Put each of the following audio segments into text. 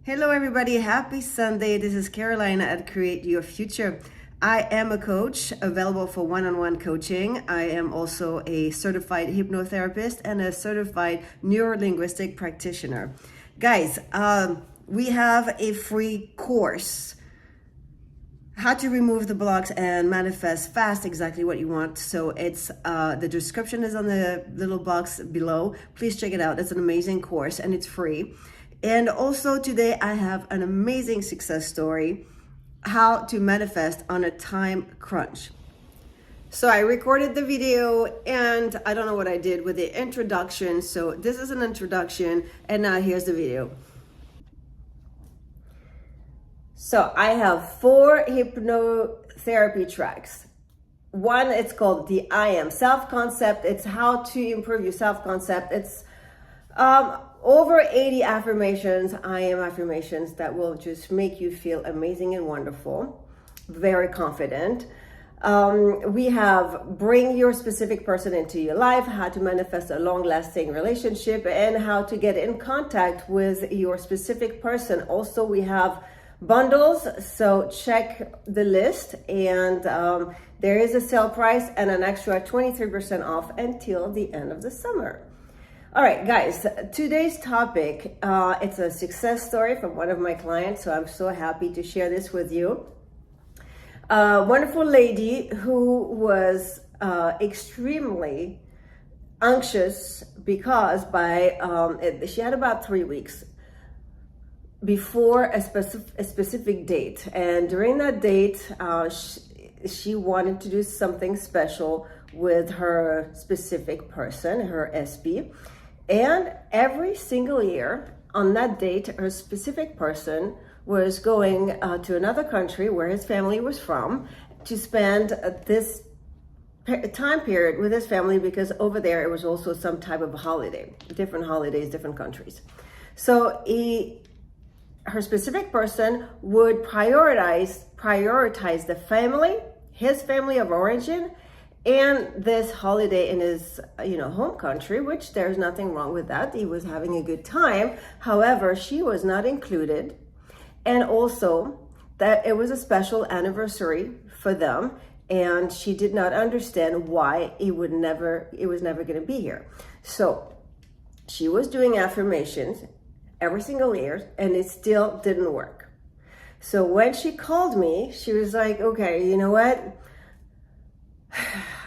Hello everybody, happy Sunday. This is Kariana at Create Your Future. I am a coach available for one-on-one coaching. I am also a certified hypnotherapist and a certified neurolinguistic practitioner. Guys, we have a free course, how to remove the blocks and manifest fast exactly what you want. So it's the description is on the little box below. Please check it out. It's an amazing course and it's free. And also today I have an amazing success story, how to manifest on a time crunch. So I recorded the video and I don't know what I did with the introduction. So this is an introduction and now here's the video. So I have 4 hypnotherapy tracks. One, it's called the I Am self-concept. It's how to improve your self-concept. It's over 80 affirmations, I am affirmations that will just make you feel amazing and wonderful, very confident. We have bring your specific person into your life, how to manifest a long-lasting relationship, and how to get in contact with your specific person. Also, we have bundles, so check the list, and there is a sale price and an extra 23% off until the end of the summer. All right, guys, today's topic, it's a success story from one of my clients, so I'm so happy to share this with you. A wonderful lady who was extremely anxious because she had about 3 weeks before a specific date, and during that date, she wanted to do something special with her specific person, her SP. And every single year on that date, her specific person was going to another country where his family was from to spend this time period with his family, because over there it was also some type of holiday, different holidays, different countries. So her specific person would prioritize the family, his family of origin, and this holiday in his home country, which there's nothing wrong with that. He was having a good time. However, she was not included, and also that it was a special anniversary for them, and she did not understand why it was never going to be here. So she was doing affirmations every single year and it still didn't work. So when she called me, she was like, okay, you know what?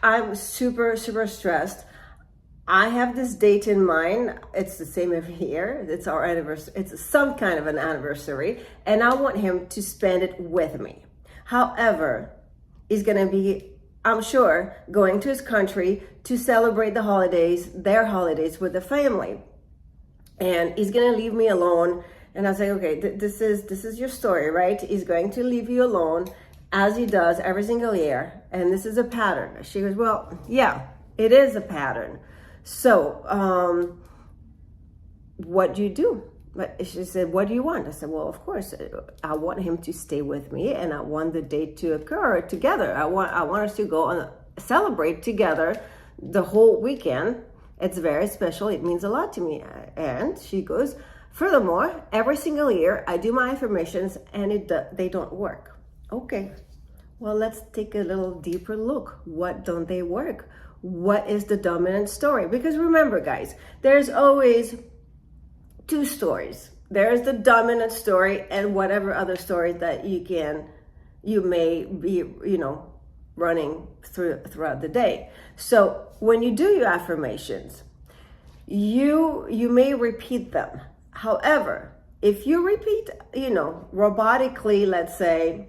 I'm super stressed. I have this date in mind. It's the same every year. It's our anniversary. It's some kind of an anniversary, and I want him to spend it with me. However, he's going to be, I'm sure, going to his country to celebrate the holidays, their holidays with the family. And he's going to leave me alone. And I was like, okay, this is your story, right? He's going to leave you alone, as he does every single year, and this is a pattern. She goes, well, yeah, it is a pattern. So what do you do? She said, what do you want? I said, well, of course, I want him to stay with me, and I want the date to occur together. I want us to go and celebrate together the whole weekend. It's very special. It means a lot to me. And she goes, furthermore, every single year I do my affirmations and they don't work. Okay, well, let's take a little deeper look. What don't they work? What is the dominant story? Because remember, guys, there's always 2 stories. There's the dominant story and whatever other story that you may be, running throughout the day. So when you do your affirmations, you may repeat them. However, if you repeat, robotically, let's say,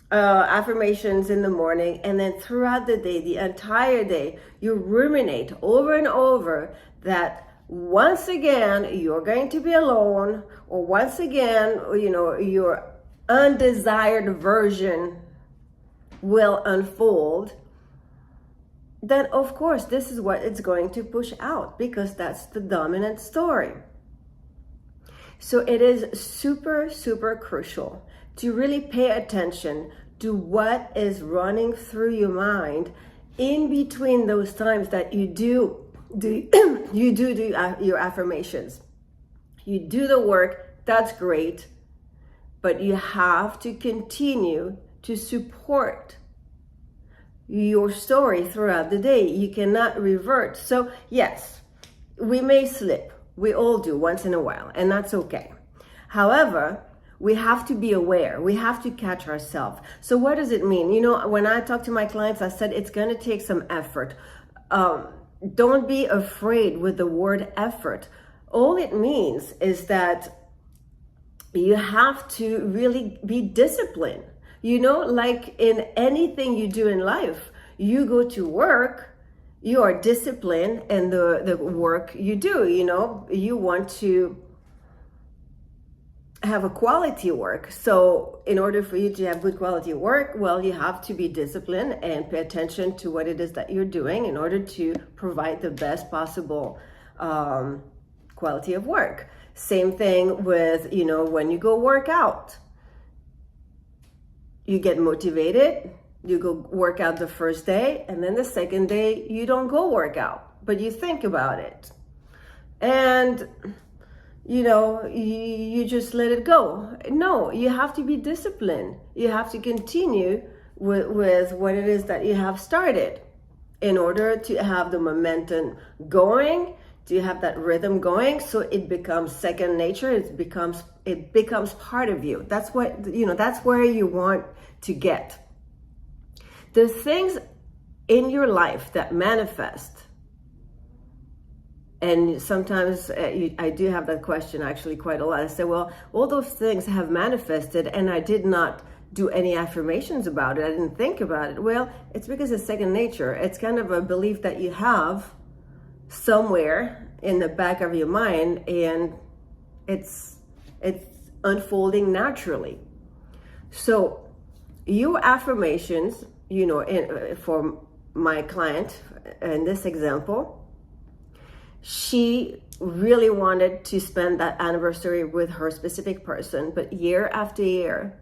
affirmations in the morning, and then throughout the day, the entire day, you ruminate over and over that once again you're going to be alone, or once again your undesired version will unfold, then of course this is what it's going to push out, because that's the dominant story. So it is super crucial to really pay attention to what is running through your mind in between those times that you do your affirmations. You do the work That's great. But you have to continue to support your story throughout the day. You cannot revert. So yes, we may slip. We all do once in a while, and that's okay. However, we have to be aware. We have to catch ourselves. So what does it mean? You know, when I talk to my clients, I said it's going to take some effort. Don't be afraid with the word effort. All it means is that you have to really be disciplined. You know, like in anything you do in life, you go to work, you are disciplined in the work you do. You know, you want to have a quality work. So in order for you to have good quality work, well, you have to be disciplined and pay attention to what it is that you're doing in order to provide the best possible quality of work. Same thing with, you know, when you go work out. You get motivated, you go work out the first day, and then the second day you don't go work out, but you think about it. And, you know, you just let it go. No, you have to be disciplined. You have to continue with what it is that you have started in order to have the momentum going, to have that rhythm going, so it becomes second nature. It becomes part of you. That's what, you know, that's where you want to get. The things in your life that manifest, and sometimes I do have that question actually quite a lot. I say, well, all those things have manifested and I did not do any affirmations about it. I didn't think about it. Well, it's because it's second nature. It's kind of a belief that you have somewhere in the back of your mind, and it's unfolding naturally. So your affirmations, you know, for my client in this example, she really wanted to spend that anniversary with her specific person, but year after year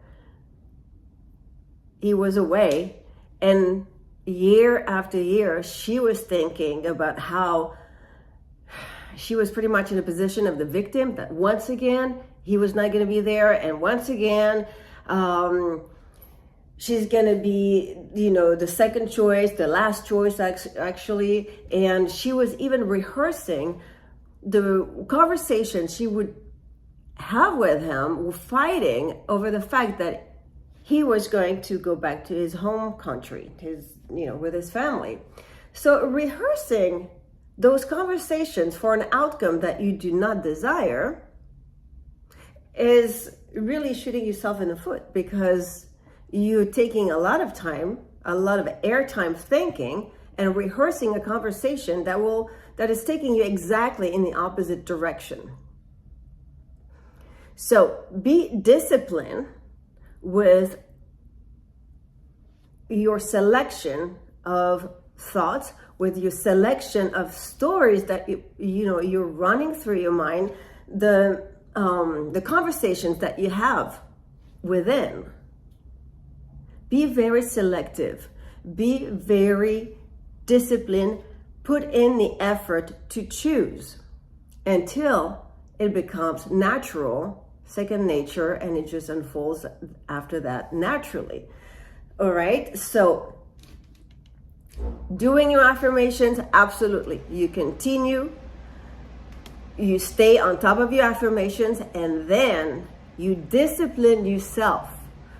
he was away, and year after year she was thinking about how she was pretty much in a position of the victim, that once again he was not going to be there, and once again she's going to be, you know, the second choice, the last choice actually. And she was even rehearsing the conversation she would have with him, fighting over the fact that he was going to go back to his home country, with his family. So rehearsing those conversations for an outcome that you do not desire is really shooting yourself in the foot, because you're taking a lot of time, a lot of airtime thinking and rehearsing a conversation that is taking you exactly in the opposite direction. So be disciplined with your selection of thoughts, with your selection of stories that you're running through your mind, the conversations that you have within. Be very selective. Be very disciplined. Put in the effort to choose until it becomes natural, second nature, and it just unfolds after that naturally. All right? So doing your affirmations, absolutely. You continue. You stay on top of your affirmations, and then you discipline yourself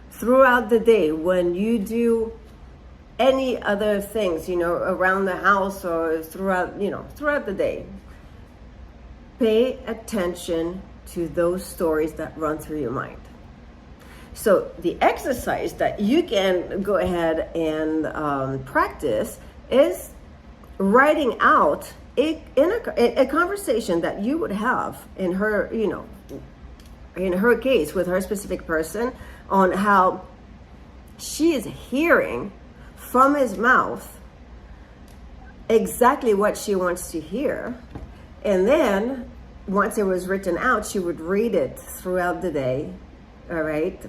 throughout the day when you do any other things, around the house or throughout the day. Pay attention to those stories that run through your mind. So the exercise that you can go ahead and practice is writing out a conversation that you would have in her, in her case with her specific person, on how she is hearing from his mouth exactly what she wants to hear. And then once it was written out, she would read it throughout the day. All right.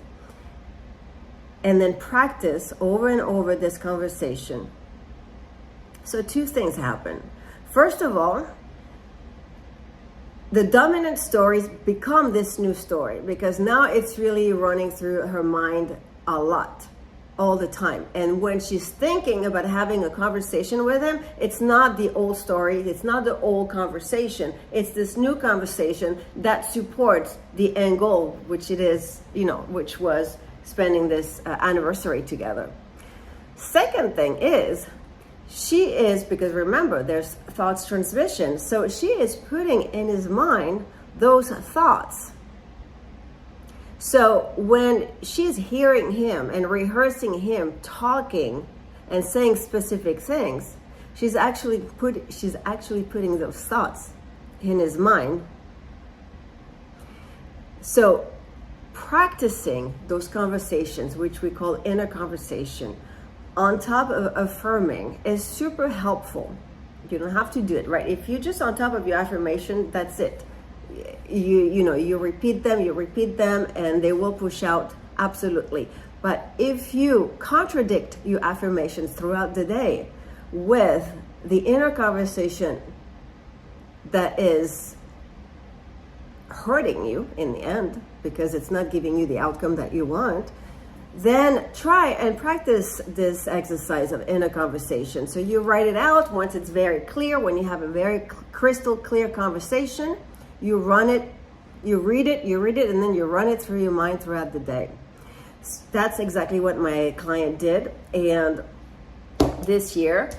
And then practice over and over this conversation. So two things happen. First of all, the dominant stories become this new story, because now it's really running through her mind a lot, all the time. And when she's thinking about having a conversation with him, it's not the old story, it's not the old conversation, it's this new conversation that supports the end goal, which it is, which was spending this anniversary together. Second thing is, she is, because remember, there's thoughts transmission, so she is putting in his mind those thoughts. So when she's hearing him and rehearsing him talking and saying specific things, she's actually putting those thoughts in his mind. So practicing those conversations, which we call inner conversation, on top of affirming, is super helpful. You don't have to do it, right? If you're just on top of your affirmation, that's it. You repeat them, and they will push out, absolutely. But if you contradict your affirmations throughout the day with the inner conversation that is hurting you in the end, because it's not giving you the outcome that you want, then try and practice this exercise of inner conversation. So you write it out once it's very clear. When you have a very crystal clear conversation, you run it, you read it, and then you run it through your mind throughout the day. That's exactly what my client did. And this year,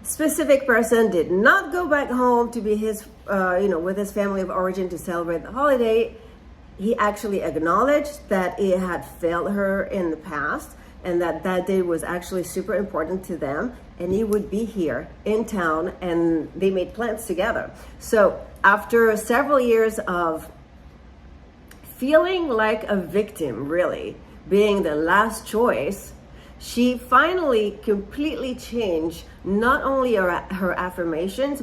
specific person did not go back home to be his, with his family of origin to celebrate the holiday. He actually acknowledged that it had failed her in the past, and that day was actually super important to them, and he would be here in town, and they made plans together. So after several years of feeling like a victim, really being the last choice, she finally completely changed not only her affirmations,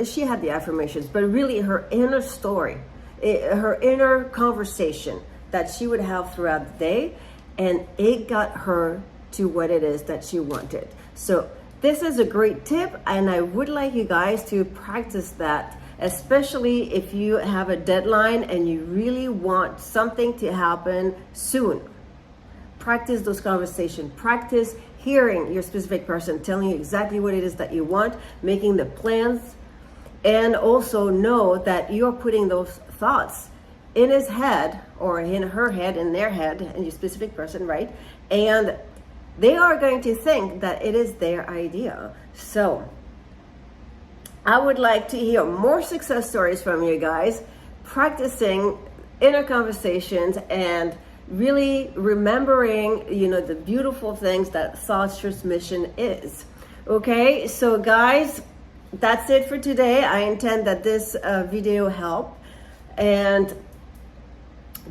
she had the affirmations, but really her inner story, her inner conversation that she would have throughout the day, and it got her to what it is that she wanted. So this is a great tip, and I would like you guys to practice that, especially if you have a deadline and you really want something to happen soon. Practice those conversations. Practice hearing your specific person telling you exactly what it is that you want, making the plans, and also know that you're putting those thoughts in his head, or in her head, in their head, and your specific person, right? And they are going to think that it is their idea. So I would like to hear more success stories from you guys, practicing inner conversations and really remembering, the beautiful things that thought transmission is. Okay, so guys, that's it for today. I intend that this video helped. And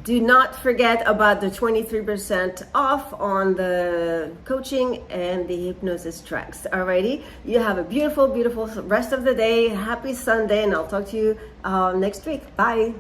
do not forget about the 23% off on the coaching and the hypnosis tracks. Alrighty, you have a beautiful, beautiful rest of the day. Happy Sunday, and I'll talk to you next week. Bye.